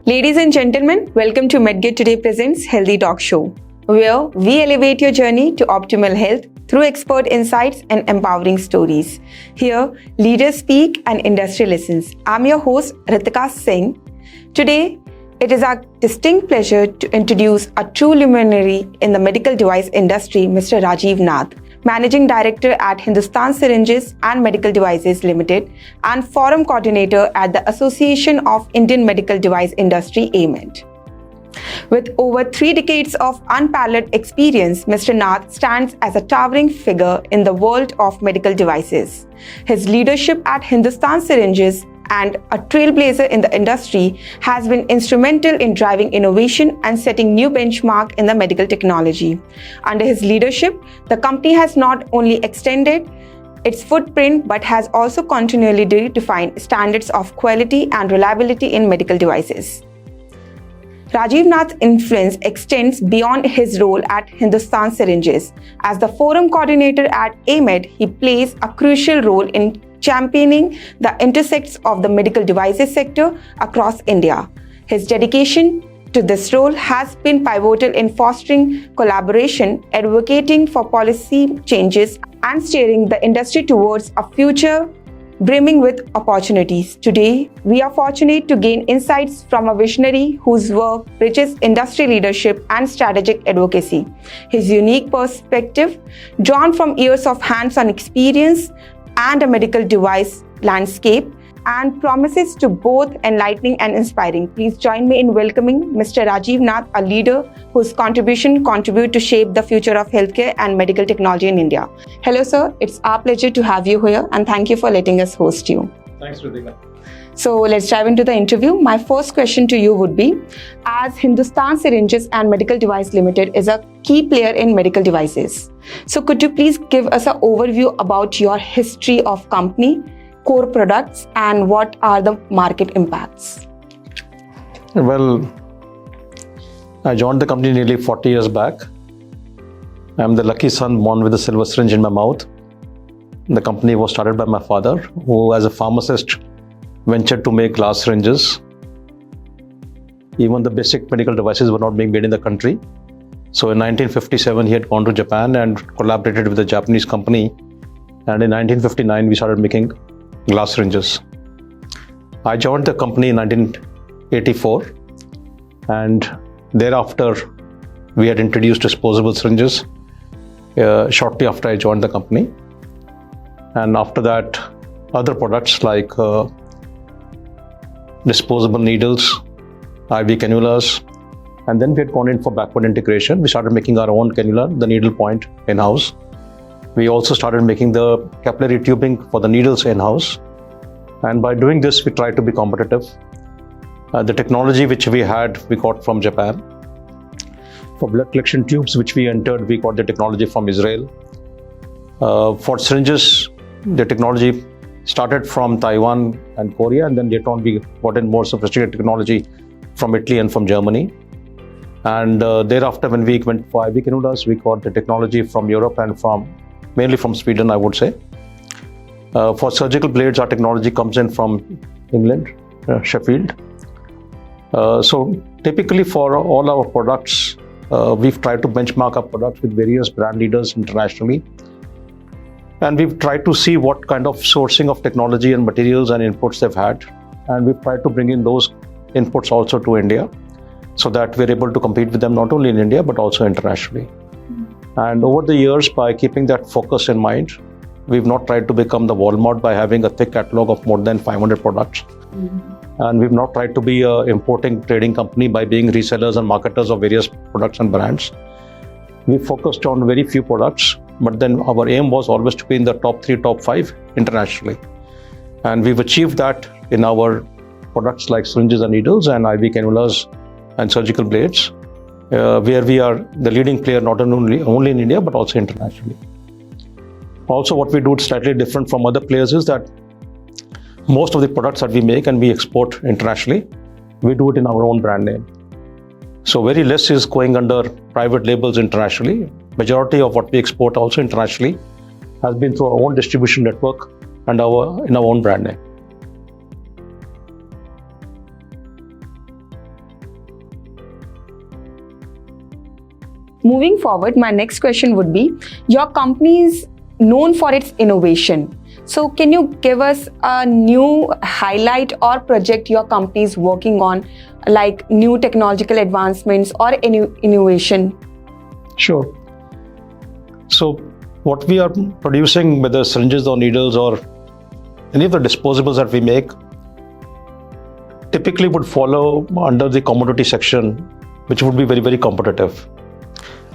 Ladies and gentlemen, welcome to Medgate Today Presents Healthy Talk Show, where we elevate your journey to optimal health through expert insights and empowering stories. Here, leaders speak and industry listens. I'm your host, Ritika Singh. Today, it is our distinct pleasure to introduce a true luminary in the medical device industry, Mr. Rajeev Nath, Managing Director at Hindustan Syringes and Medical Devices Limited and Forum Coordinator at the Association of Indian Medical Device Industry, AMED. With over 3 decades of unparalleled experience, Mr. Nath stands as a towering figure in the world of medical devices. His leadership at Hindustan Syringes and a trailblazer in the industry has been instrumental in driving innovation and setting new benchmark in the medical technology. Under his leadership, the company has not only extended its footprint but has also continually redefined standards of quality and reliability in medical devices. Rajeev Nath's influence extends beyond his role at Hindustan Syringes. As the forum coordinator at AMED, he plays a crucial role in championing the intersects of the medical devices sector across India. His dedication to this role has been pivotal in fostering collaboration, advocating for policy changes, and steering the industry towards a future brimming with opportunities. Today, we are fortunate to gain insights from a visionary whose work bridges industry leadership and strategic advocacy. His unique perspective, drawn from years of hands-on experience and a medical device landscape, and promises to both enlightening and inspiring. Please join me in welcoming Mr. Rajeev Nath, a leader whose contribution contribute to shape the future of healthcare and medical technology in India. Hello, sir. It's our pleasure to have you here, and thank you for letting us host you. Thanks, Ritika. So let's dive into the interview. My first question to you would be, as Hindustan Syringes and Medical Device Limited is a key player in medical devices, so could you please give us an overview about your history of company, core products, and what are the market impacts? Well, I joined the company nearly 40 years back. I'm the lucky son born with a silver syringe in my mouth. The company was started by my father, who as a pharmacist ventured to make glass syringes. Even the basic medical devices were not being made in the country. So in 1957, he had gone to Japan and collaborated with a Japanese company. And in 1959, we started making glass syringes. I joined the company in 1984, and thereafter we had introduced disposable syringes shortly after I joined the company. And after that, other products like disposable needles, IV cannulas, and then we had gone in for backward integration. We started making our own cannula, the needle point, in-house. We also started making the capillary tubing for the needles in-house. And by doing this, we tried to be competitive. The technology which we had, we got from Japan. For blood collection tubes, which we entered, we got the technology from Israel. For syringes, the technology started from Taiwan and Korea, and then later on we got in more sophisticated technology from Italy and from Germany. And thereafter, when we went for IV cannulas, we got the technology from Europe and mainly from Sweden, I would say. For surgical blades, our technology comes in from England, Sheffield. So typically for all our products, we've tried to benchmark our products with various brand leaders internationally. And we've tried to see what kind of sourcing of technology and materials and inputs they've had. And we've tried to bring in those inputs also to India, so that we're able to compete with them not only in India, but also internationally. And over the years, by keeping that focus in mind, we've not tried to become the Walmart by having a thick catalog of more than 500 products. And we've not tried to be an importing trading company by being resellers and marketers of various products and brands. We focused on very few products, but then our aim was always to be in the top 3, top 5 internationally. And we've achieved that in our products like syringes and needles and IV cannulas and surgical blades, where we are the leading player not only in India, but also internationally. Also, what we do slightly different from other players is that most of the products that we make and we export internationally, we do it in our own brand name. So very less is going under private labels internationally. Majority of what we export also internationally has been through our own distribution network and in our own brand name. Moving forward, my next question would be, your company is known for its innovation. So can you give us a new highlight or project your company is working on, like new technological advancements or innovation? Sure. So what we are producing, whether syringes or needles or any of the disposables that we make, typically would follow under the commodity section, which would be very, very competitive.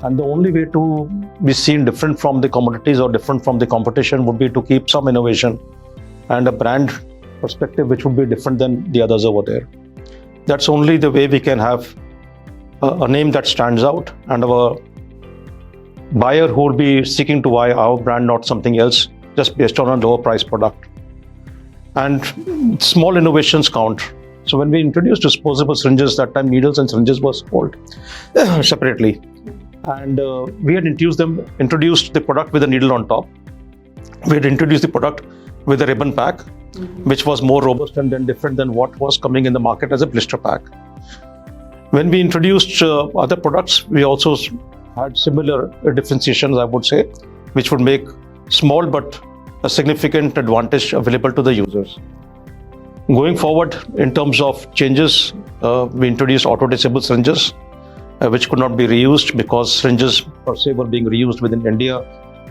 And the only way to be seen different from the commodities or different from the competition would be to keep some innovation and a brand perspective which would be different than the others over there. That's only the way we can have a name that stands out, and our buyer who would be seeking to buy our brand, not something else, just based on a lower price product. And small innovations count. So when we introduced disposable syringes, that time needles and syringes were sold separately. And we had introduced the product with a needle on top. We had introduced the product with a ribbon pack, which was more robust and then different than what was coming in the market as a blister pack. When we introduced other products, we also had similar differentiations, I would say, which would make small but a significant advantage available to the users. Going forward, in terms of changes, we introduced auto-disable syringes, which could not be reused because syringes per se were being reused within India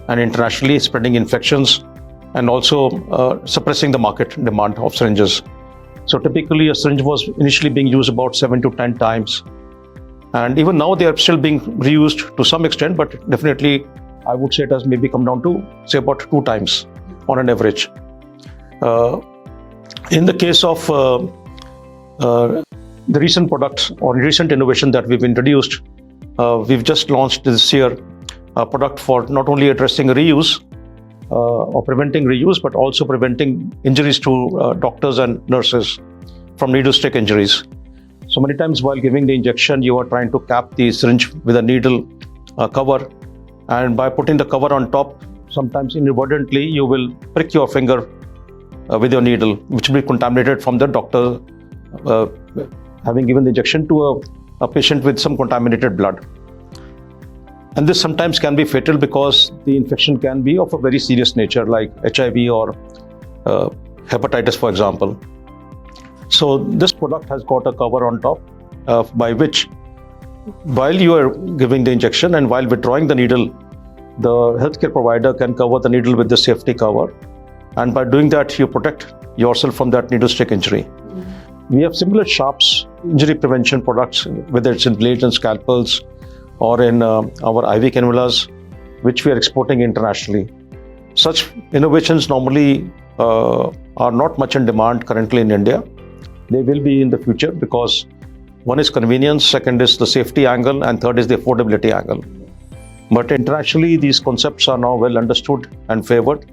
and internationally, spreading infections and also suppressing the market demand of syringes. So typically a syringe was initially being used about 7 to 10 times. And even now they are still being reused to some extent, but definitely I would say it has maybe come down to say about 2 times on an average. In the case of the recent products or recent innovation that we've introduced, we've just launched this year a product for not only addressing reuse or preventing reuse, but also preventing injuries to doctors and nurses from needle stick injuries. So many times while giving the injection, you are trying to cap the syringe with a needle cover, and by putting the cover on top, sometimes inadvertently you will prick your finger with your needle, which will be contaminated from the doctor having given the injection to a patient with some contaminated blood. And this sometimes can be fatal because the infection can be of a very serious nature, like HIV or hepatitis, for example. So this product has got a cover on top by which, while you are giving the injection and while withdrawing the needle, the healthcare provider can cover the needle with the safety cover. And by doing that, you protect yourself from that needle stick injury. We have similar sharps injury prevention products, whether it's in blades and scalpels or in our IV cannulas, which we are exporting internationally. Such innovations normally are not much in demand currently in India. They will be in the future because one is convenience, second is the safety angle, and third is the affordability angle. But internationally, these concepts are now well understood and favored,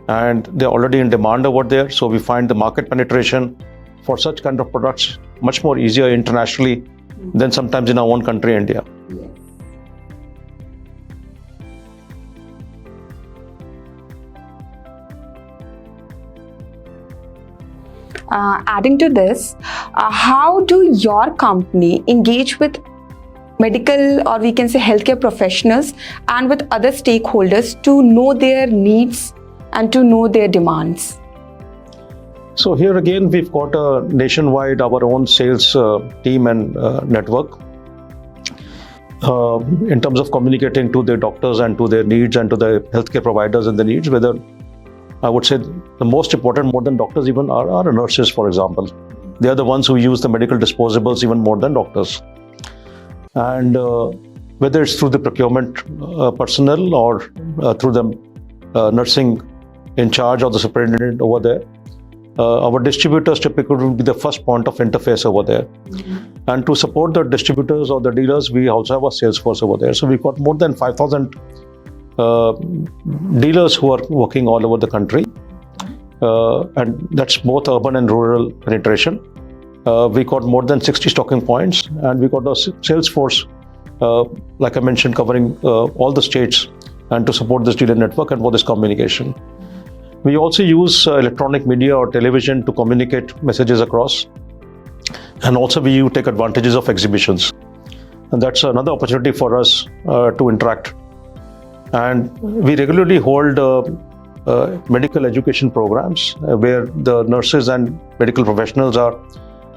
and they're already in demand over there. So we find the market penetration for such kind of products much more easier internationally than sometimes in our own country, India. Adding to this, how do your company engage with medical, or we can say healthcare professionals, and with other stakeholders to know their needs and to know their demands? So here again, we've got a nationwide, our own sales team and network in terms of communicating to their doctors and to their needs and to the healthcare providers and the needs, whether I would say the most important, more than doctors even, are nurses, for example. They are the ones who use the medical disposables even more than doctors. And whether it's through the procurement personnel or through the nursing in charge or the superintendent over there, our distributors typically will be the first point of interface over there. And to support the distributors or the dealers, we also have a sales force over there. So we've got more than 5,000 dealers who are working all over the country, and that's both urban and rural penetration. We got more than 60 stocking points, and we got a sales force, like I mentioned, covering all the states, and to support this dealer network and for this communication. We also use electronic media or television to communicate messages across, and also we take advantages of exhibitions. and that's another opportunity for us to interact. And we regularly hold medical education programs where the nurses and medical professionals are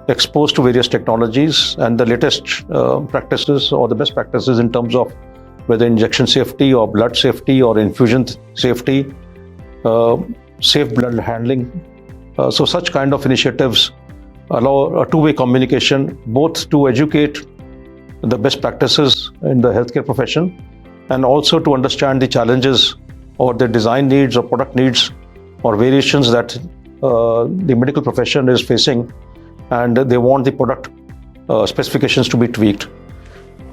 exposed to various technologies and the latest practices or the best practices in terms of whether injection safety or blood safety or infusion safety, safe blood handling. So such kind of initiatives allow a two-way communication, both to educate the best practices in the healthcare profession and also to understand the challenges or the design needs or product needs or variations that the medical profession is facing, and they want the product specifications to be tweaked.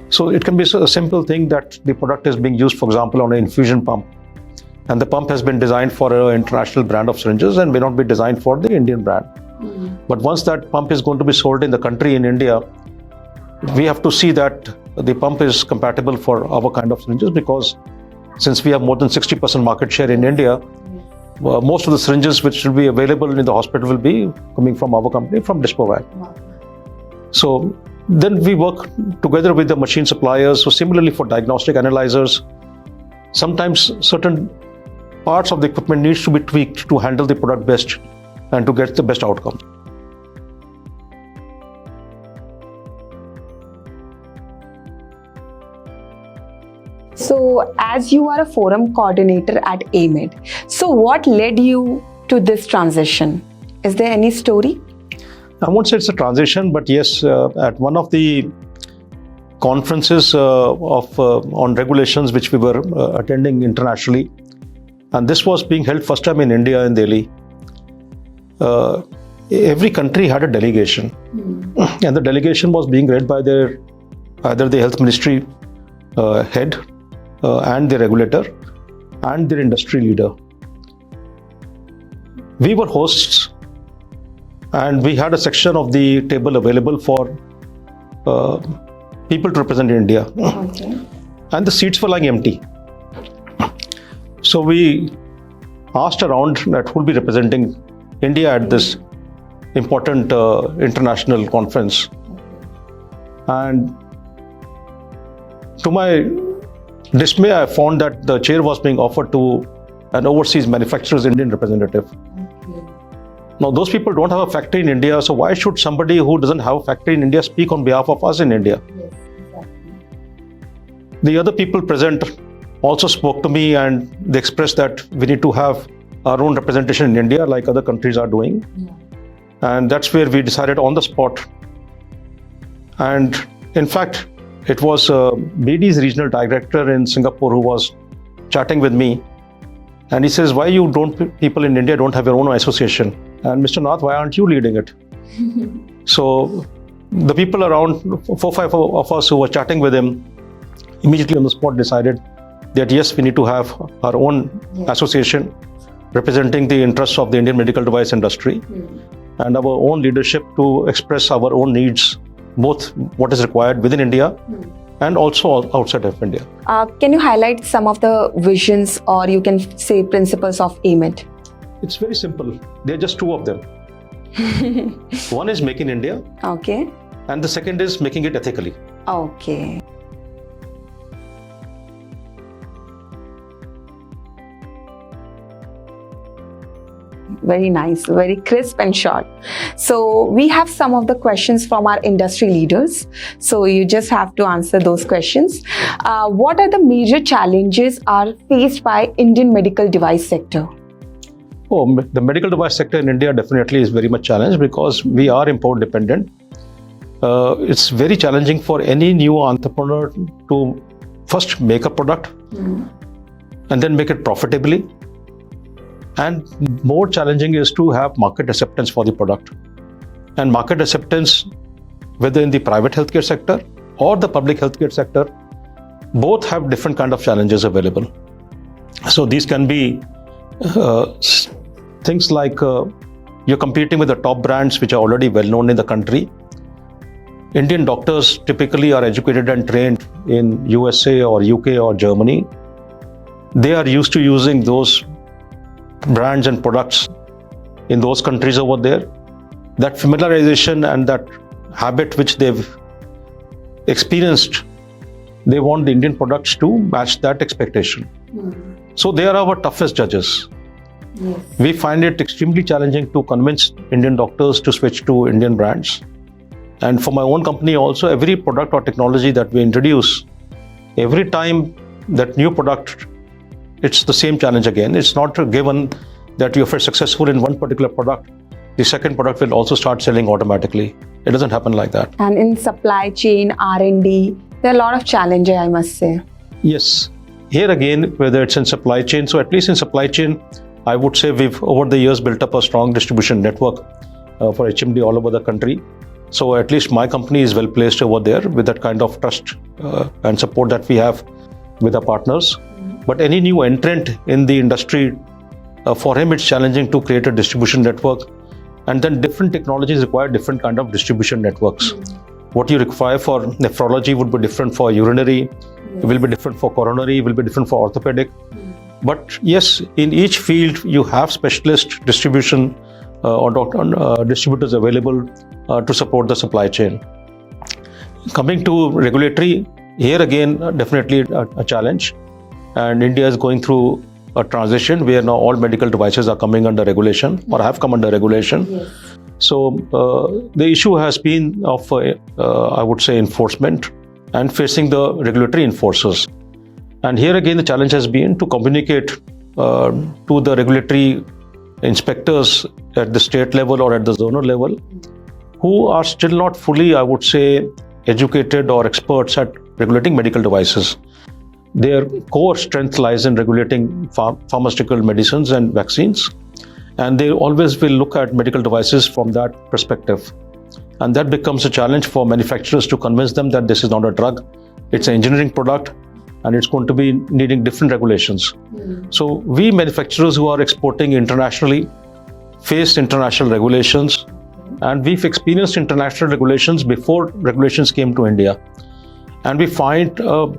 So it can be a simple thing that the product is being used, for example, on an infusion pump, and the pump has been designed for an international brand of syringes and may not be designed for the Indian brand. But once that pump is going to be sold in the country in India, we have to see that the pump is compatible for our kind of syringes, because since we have more than 60% market share in India, most of the syringes which will be available in the hospital will be coming from our company, from Dispovac. So then we work together with the machine suppliers. So similarly for diagnostic analyzers, sometimes certain parts of the equipment needs to be tweaked to handle the product best and to get the best outcome. So, as you are a forum coordinator at AMED, so what led you to this transition? Is there any story? I won't say it's a transition, but yes, at one of the conferences on regulations which we were attending internationally, and this was being held first time in India in Delhi. Every country had a delegation, and the delegation was being led by either the health ministry head and the regulator and their industry leader. We were hosts, and we had a section of the table available for people to represent India. Okay. And the seats were lying empty. So we asked around that who will be representing India at this important international conference. And to my dismay, I found that the chair was being offered to an overseas manufacturer's Indian representative. Okay. Now, those people don't have a factory in India, so why should somebody who doesn't have a factory in India speak on behalf of us in India? Yes, exactly. The other people present also spoke to me, and they expressed that we need to have our own representation in India like other countries are doing. Yeah. And that's where we decided on the spot. And in fact, it was BD's regional director in Singapore who was chatting with me, and he says, why people in India don't have your own association? And Mr. Nath, why aren't you leading it? So the people around, 4-5 of us who were chatting with him, immediately on the spot decided that yes, we need to have our own association representing the interests of the Indian medical device industry and our own leadership to express our own needs, both what is required within India and also outside of India. Can you highlight some of the visions, or you can say principles of AMED? It's very simple. There are just two of them. One is Make in India, Okay. and the second is making it ethically. Okay. Very nice, very crisp and short. So we have some of the questions from our industry leaders. So you just have to answer those questions. What are the major challenges are faced by Indian medical device sector? Oh, the medical device sector in India definitely is very much challenged because we are import dependent. It's very challenging for any new entrepreneur to first make a product and then make it profitably. And more challenging is to have market acceptance for the product. And market acceptance, whether in the private healthcare sector or the public healthcare sector, both have different kind of challenges available. So these can be things like you're competing with the top brands which are already well known in the country. Indian doctors typically are educated and trained in USA or UK or Germany. They are used to using those brands and products in those countries over there. That familiarization and that habit which they've experienced They want the Indian products to match that expectation. So they are our toughest judges. Yes. We find it extremely challenging to convince Indian doctors to switch to Indian brands. And for my own company also, every product or technology that we introduce, every time that new product, it's the same challenge again. It's not given that if you're successful in one particular product, the second product will also start selling automatically. It doesn't happen like that. And in supply chain, R&D, there are a lot of challenges, I must say. Yes. Here again, whether it's in supply chain, so at least in supply chain, I would say we've over the years built up a strong distribution network for HMD all over the country. So at least my company is well placed over there with that kind of trust and support that we have with our partners. But any new entrant in the industry, for him it's challenging to create a distribution network. And then different technologies require different kind of distribution networks. What you require for nephrology would be different for urinary, it will be different for coronary, it will be different for orthopedic. But yes, in each field you have specialist distribution or distributors available to support the supply chain. Coming to regulatory, here again definitely a challenge, and India is going through a transition where now all medical devices are coming under regulation or have come under regulation. Yes. So the issue has been of I would say enforcement and facing the regulatory enforcers. And here again the challenge has been to communicate to the regulatory inspectors at the state level or at the zonal level, who are still not fully, I would say, educated or experts at regulating medical devices. Their core strength lies in regulating pharmaceutical medicines and vaccines, and they always will look at medical devices from that perspective. And that becomes a challenge for manufacturers to convince them that this is not a drug, it's an engineering product, and it's going to be needing different regulations. So we manufacturers who are exporting internationally face international regulations, and we've experienced international regulations before regulations came to India. And we find a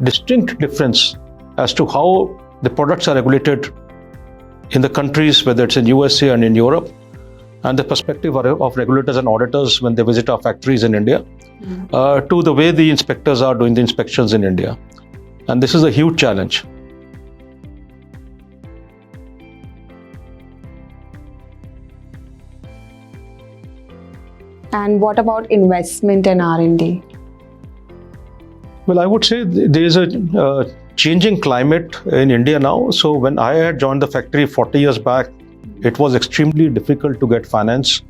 distinct difference as to how the products are regulated in the countries, whether it's in USA and in Europe, and the perspective of regulators and auditors when they visit our factories in India, to the way the inspectors are doing the inspections in India. And this is a huge challenge. And what about investment and R&D? Well, I would say there is a changing climate in India now. So when I had joined the factory 40 years back, it was extremely difficult to get finance.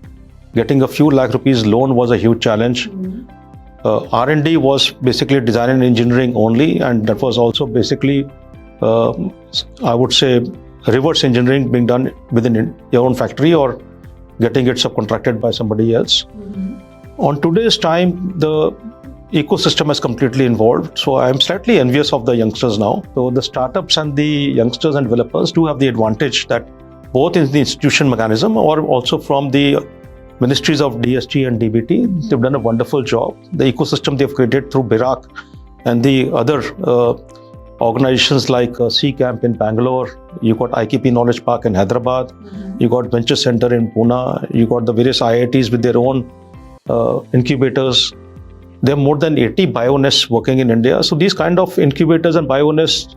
Getting a few lakh rupees loan was a huge challenge. R&D was basically design and engineering only, and that was also basically, I would say, reverse engineering being done within your own factory or getting it subcontracted by somebody else. On today's time, the ecosystem has completely evolved. So I'm slightly envious of the youngsters now. So the startups and the youngsters and developers do have the advantage that both in the institution mechanism or also from the ministries of DST and DBT, they've done a wonderful job. The ecosystem they've created through BIRAC and the other organizations like C Camp in Bangalore, you got IKP Knowledge Park in Hyderabad, you got Venture Center in Pune, you got the various IITs with their own incubators. There are more than 80 bionests working in India. So these kind of incubators and bionests,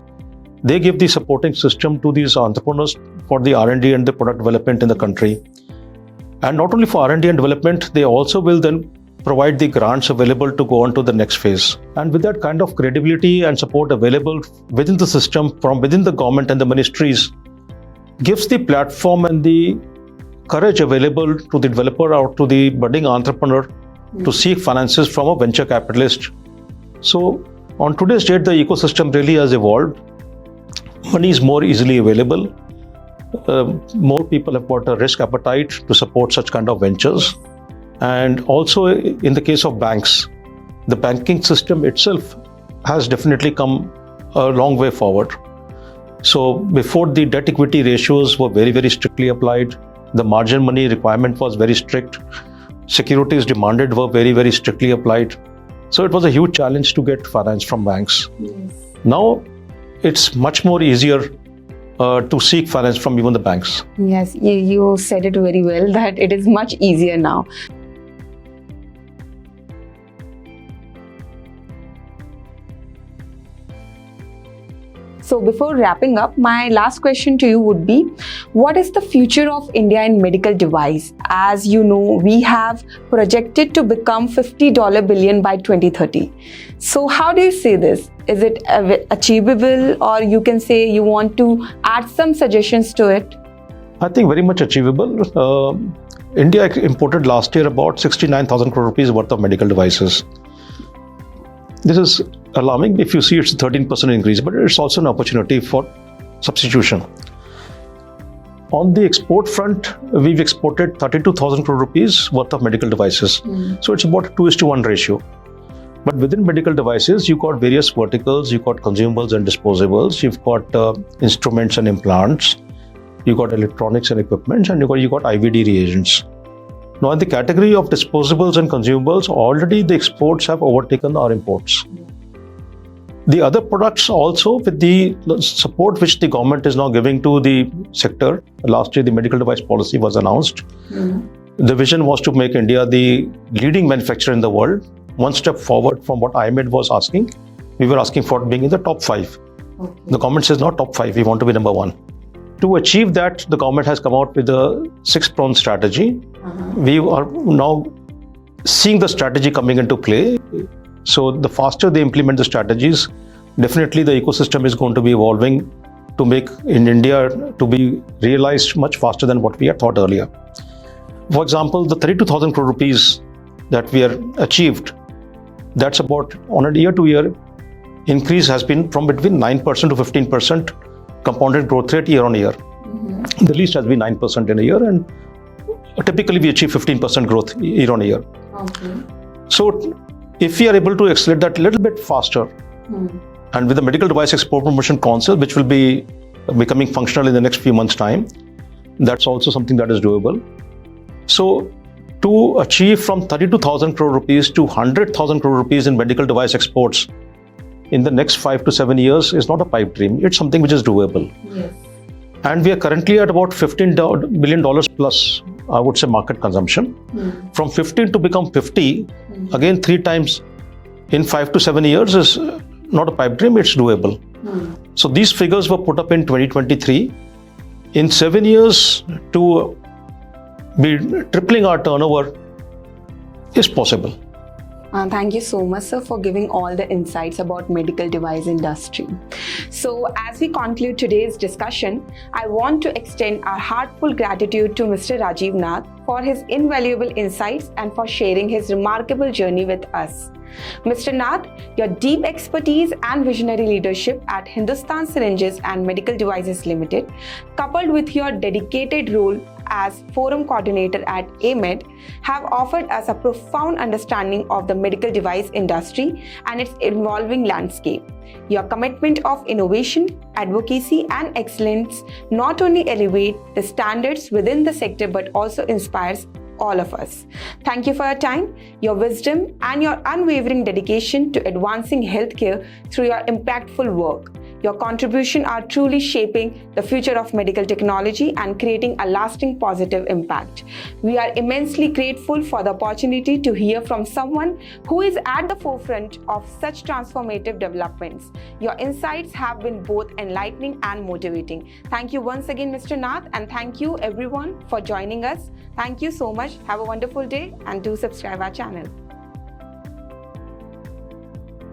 they give the supporting system to these entrepreneurs for the R&D and the product development in the country. And not only for R&D and development, they also will then provide the grants available to go on to the next phase. And with that kind of credibility and support available within the system from within the government and the ministries, gives the platform and the courage available to the developer or to the budding entrepreneur to seek finances from a venture capitalist. So on today's date, the ecosystem really has evolved. Money is more easily available. More people have got a risk appetite to support such kind of ventures. And also in the case of banks, the banking system itself has definitely come a long way forward. So before, the debt equity ratios were very, very strictly applied. The margin money requirement was very strict. Securities demanded were very, very strictly applied. So it was a huge challenge to get finance from banks. Now it's much more easier to seek finance from even the banks. Yes, you said it very well that it is much easier now. So before wrapping up, my last question to you would be, what is the future of India in medical device? As you know, we have projected to become $50 billion by 2030. So how do you see this? Is it achievable, or you can say you want to add some suggestions to it? I think very much achievable. India imported last year about 69,000 crore rupees worth of medical devices. This is alarming. If you see, it's a 13% increase, but it's also an opportunity for substitution. On the export front, we've exported 32,000 crore rupees worth of medical devices. So it's about a 2:1 ratio. But within medical devices, you've got various verticals, you've got consumables and disposables, you've got instruments and implants, you've got electronics and equipment, and you've got IVD reagents. Now, in the category of disposables and consumables, already the exports have overtaken our imports. The other products also, with the support which the government is now giving to the sector, last year the medical device policy was announced. The vision was to make India the leading manufacturer in the world. One step forward from what IMED was asking. We were asking for being in the top 5. The government says not top 5, we want to be number 1. To achieve that, the government has come out with a 6-pronged strategy. We are now seeing the strategy coming into play. So the faster they implement the strategies, definitely the ecosystem is going to be evolving to make in India to be realized much faster than what we had thought earlier. For example, the 32,000 crore rupees that we are achieved, that's about on a year-to-year increase has been from between 9% to 15% compounded growth rate year on year. The least has been 9% in a year, and typically we achieve 15% growth year on year. So if we are able to accelerate that a little bit faster, and with the Medical Device Export Promotion Council, which will be becoming functional in the next few months' time, that's also something that is doable. So to achieve from 32,000 crore rupees to 100,000 crore rupees in medical device exports in the next 5 to 7 years is not a pipe dream. It's something which is doable. Yes. And we are currently at about $15 billion plus, I would say, market consumption. From 15 to become 50, again 3 times in 5 to 7 years is not a pipe dream, it's doable. So these figures were put up in 2023. In 7 years to be tripling our turnover is possible. Thank you so much, sir, for giving all the insights about medical device industry. So as we conclude today's discussion, I want to extend our heartfelt gratitude to Mr. Rajeev Nath for his invaluable insights and for sharing his remarkable journey with us. Mr. Nath, your deep expertise and visionary leadership at Hindustan Syringes and Medical Devices Limited, coupled with your dedicated role as Forum Coordinator at AMED, have offered us a profound understanding of the medical device industry and its evolving landscape. Your commitment of innovation, advocacy, and excellence not only elevate the standards within the sector but also inspires all of us. Thank you for your time, your wisdom, and your unwavering dedication to advancing healthcare through your impactful work. Your contributions are truly shaping the future of medical technology and creating a lasting positive impact. We are immensely grateful for the opportunity to hear from someone who is at the forefront of such transformative developments. Your insights have been both enlightening and motivating. Thank you once again, Mr. Nath, and thank you everyone for joining us. Thank you so much. Have a wonderful day and do subscribe our channel.